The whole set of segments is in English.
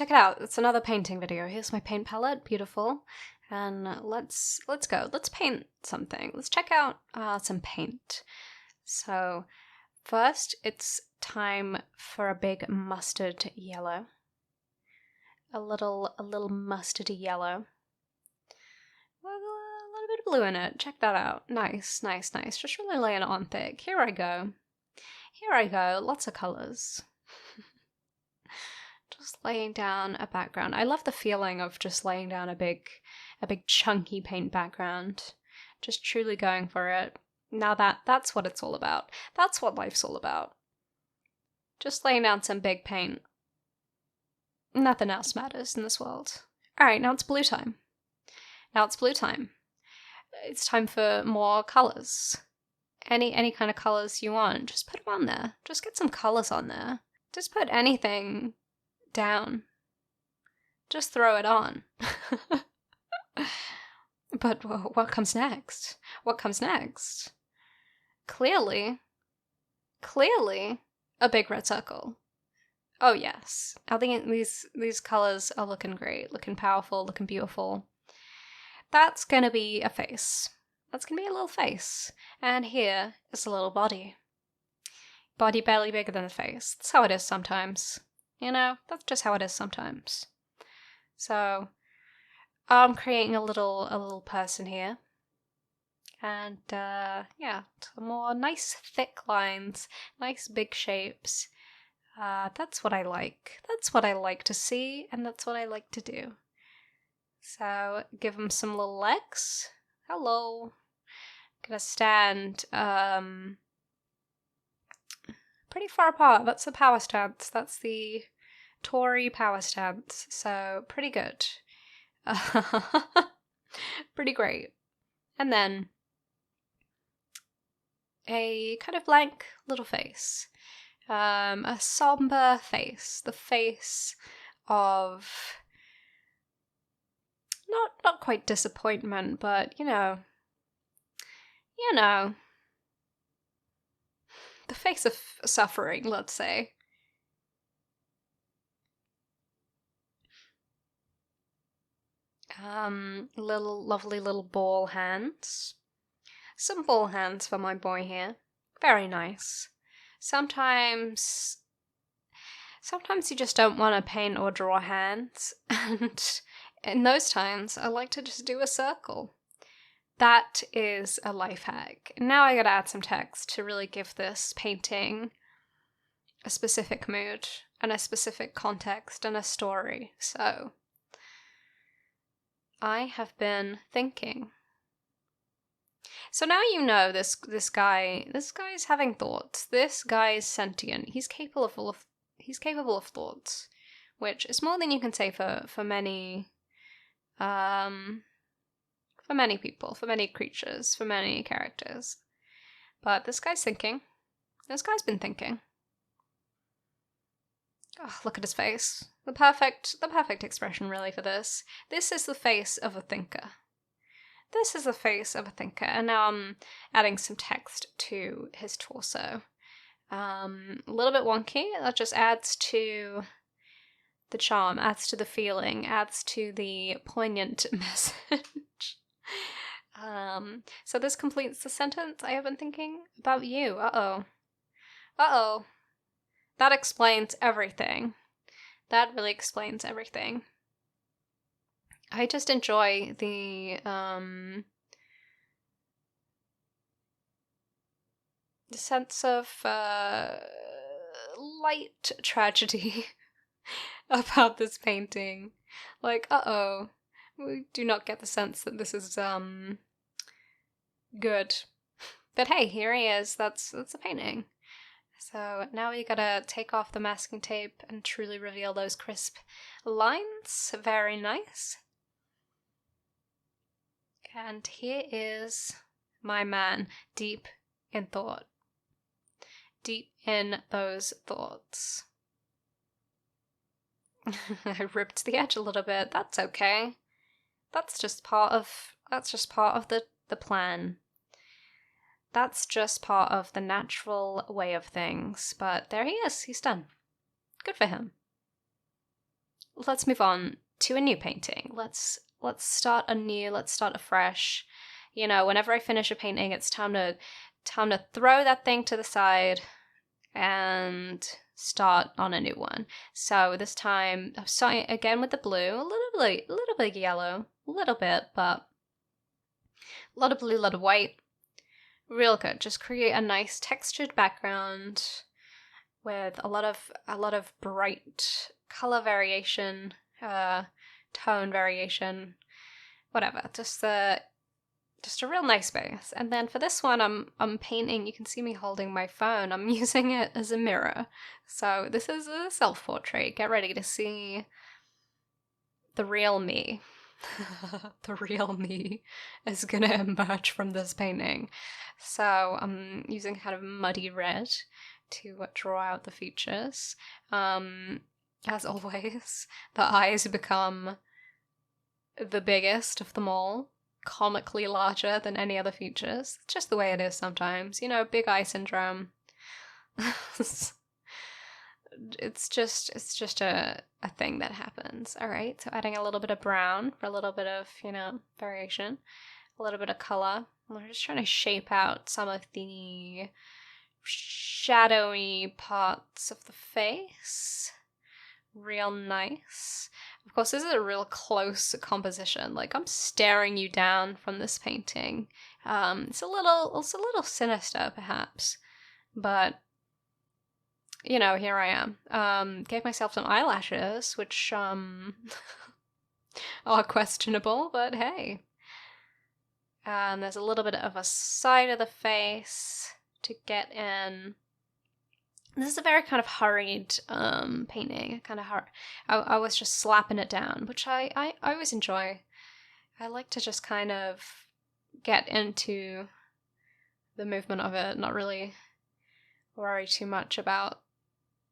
check it out. It's another painting video. Here's my paint palette, beautiful. And let's go. Let's paint something. Let's check out some paint. So first, it's time for a big mustard yellow. A little mustardy yellow. Well, a little bit of blue in it. Check that out. Nice, nice, nice. Just really laying it on thick. Here I go. Here I go. Lots of colors. Just laying down a background. I love the feeling of just laying down a big chunky paint background. Just truly going for it. Now that's what it's all about. That's what life's all about. Just laying down some big paint. Nothing else matters in this world. Alright, now it's blue time. Now it's blue time. It's time for more colors. Any kind of colors you want, just put them on there. Just get some colors on there. Just put anything down. Just throw it on. But what comes next? What comes next? Clearly, a big red circle. Oh yes, I think these colors are looking great, looking powerful, looking beautiful. That's gonna be a face. That's gonna be a little face. And here is a little body. Body barely bigger than the face. That's how it is sometimes. You know, that's just how it is sometimes. So, I'm creating a little person here. And, yeah, some more nice thick lines, nice big shapes. That's what I like. That's what I like to see, and that's what I like to do. So, give him some little legs. Hello. Gonna stand, pretty far apart. That's the power stance. That's the Tory power stance. So, pretty good. Pretty great. And then, a kind of blank little face. A somber face. The face of not quite disappointment, but you know, the face of suffering, let's say. Lovely little ball hands. Some ball hands for my boy here. Very nice. Sometimes you just don't want to paint or draw hands, and in those times, I like to just do a circle. That is a life hack. Now I gotta add some text to really give this painting a specific mood, and a specific context, and a story. So, I have been thinking. So now you know this guy's having thoughts. This guy is sentient. He's capable of thoughts, which is more than you can say for many people, for many creatures, for many characters. But this guy's thinking. This guy's been thinking. Oh, look at his face. The perfect expression really for this. This is the face of a thinker. This is the face of a thinker. And now I'm adding some text to his torso. A little bit wonky. That just adds to the charm, adds to the feeling, adds to the poignant message. So this completes the sentence. I have been thinking about you. Uh-oh. That explains everything. That really explains everything. I just enjoy the sense of light tragedy about this painting. Like, we do not get the sense that this is good. But hey, here he is. That's a painting. So now we gotta take off the masking tape and truly reveal those crisp lines. Very nice. And here is my man, deep in thought. Deep in those thoughts. I ripped the edge a little bit. That's okay. That's just part of the plan. That's just part of the natural way of things. But there he is. He's done. Good for him. let's move on to a new painting. Let's start anew. Let's start afresh. You know, whenever I finish a painting, it's time to throw that thing to the side and start on a new one. So this time I'm starting again with the blue, a little bit yellow, a little bit, but a lot of blue, a lot of white. Real good. Just create a nice textured background with a lot of bright color variation, tone variation, whatever. Just a real nice base. And then for this one, I'm painting. You can see me holding my phone. I'm using it as a mirror. So this is a self-portrait. Get ready to see the real me. The real me is gonna emerge from this painting. So I'm using kind of muddy red to draw out the features. As always, the eyes become the biggest of them all, comically larger than any other features. It's just the way it is sometimes. You know, big eye syndrome. It's just a thing that happens. All right, so adding a little bit of brown for a little bit of, you know, variation, a little bit of color. We're just trying to shape out some of the shadowy parts of the face. Real nice. Of course, this is a real close composition. Like, I'm staring you down from this painting. It's a little sinister, perhaps, but you know, here I am. Gave myself some eyelashes, which are questionable, but hey. And there's a little bit of a side of the face to get in. This is a very kind of hurried painting. Kind of I was just slapping it down, which I always enjoy. I like to just kind of get into the movement of it, not really worry too much about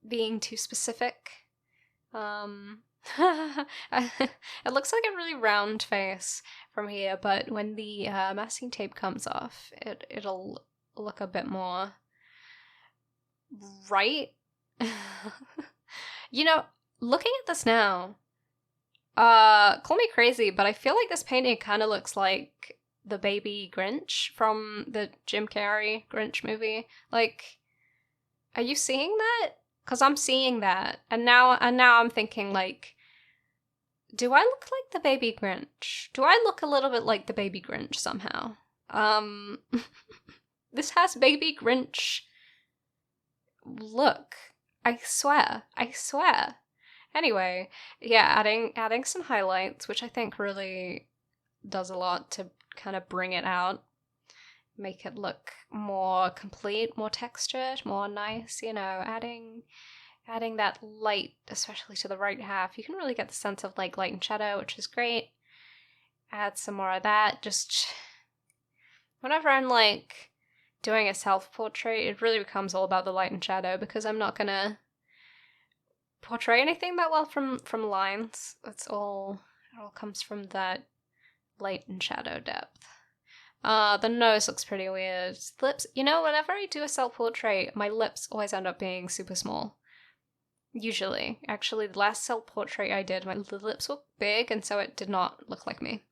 being too specific. It looks like a really round face from here, but when the masking tape comes off, it'll look a bit more right. You know, looking at this now, call me crazy, but I feel like this painting kind of looks like the baby Grinch from the Jim Carrey Grinch movie. Like, are you seeing that? Because I'm seeing that, and now I'm thinking, like, do I look like the baby Grinch? Do I look a little bit like the baby Grinch somehow? This has baby Grinch look. I swear. Anyway, yeah, adding some highlights, which I think really does a lot to kind of bring it out, make it look more complete, more textured, more nice, you know, adding that light, especially to the right half. You can really get the sense of like light and shadow, which is great. Add some more of that. Just whenever I'm like doing a self-portrait, it really becomes all about the light and shadow, because I'm not gonna portray anything that well from lines. It all comes from that light and shadow depth. The nose looks pretty weird. Lips, you know, whenever I do a self-portrait, my lips always end up being super small. Usually. Actually, the last self-portrait I did, my lips were big, and so it did not look like me.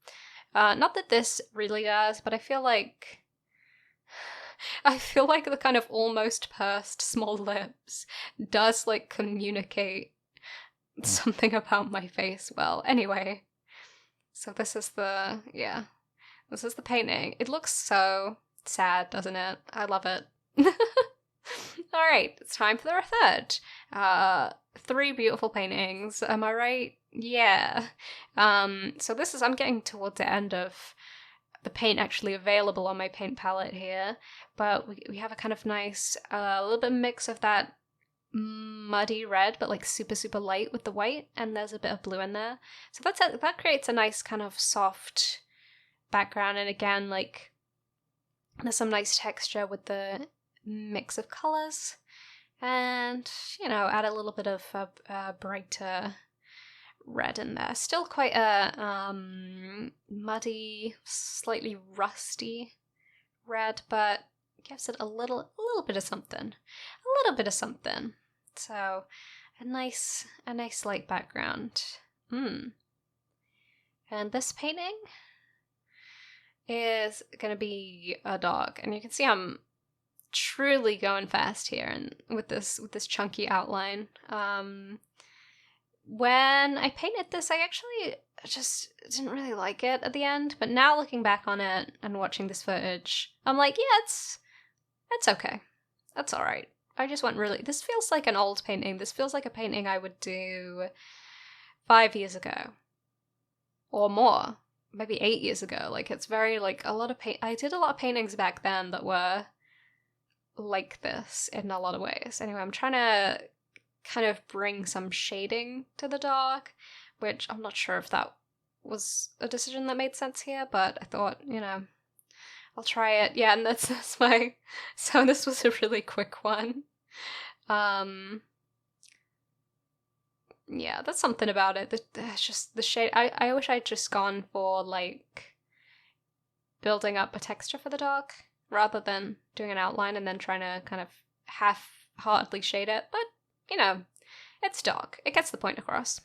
Not that this really does, but I feel like the kind of almost pursed small lips does, like, communicate something about my face well. Anyway, so this is the painting. It looks so sad, doesn't it? I love it. Alright, it's time for the third. 3 beautiful paintings, am I right? Yeah. So this is, I'm getting towards the end of the paint actually available on my paint palette here, but we have a kind of nice, little bit mix of that muddy red, but like super light with the white, and there's a bit of blue in there. So that creates a nice kind of soft background, and again, like, there's some nice texture with the mix of colors, and, you know, add a little bit of a brighter red in there. Still quite a muddy, slightly rusty red, but gives it a little bit of something. So a nice light background. And this painting is going to be a dog. And you can see I'm truly going fast here and with this chunky outline. When I painted this, I actually just didn't really like it at the end, but now looking back on it and watching this footage, I'm like, yeah, it's okay. That's all right. I just went really, this feels like an old painting. This feels like a painting I would do 5 years ago or more, maybe 8 years ago. Like, it's very, like, a lot of I did a lot of paintings back then that were like this in a lot of ways. Anyway, I'm trying to kind of bring some shading to the dog, which I'm not sure if that was a decision that made sense here, but I thought, I'll try it. Yeah, and that's my, so this was a really quick one. Yeah, that's something about it. It's just the shade. I wish I'd just gone for, like, building up a texture for the dog rather than doing an outline and then trying to kind of half-heartedly shade it, but it's dog. It gets the point across.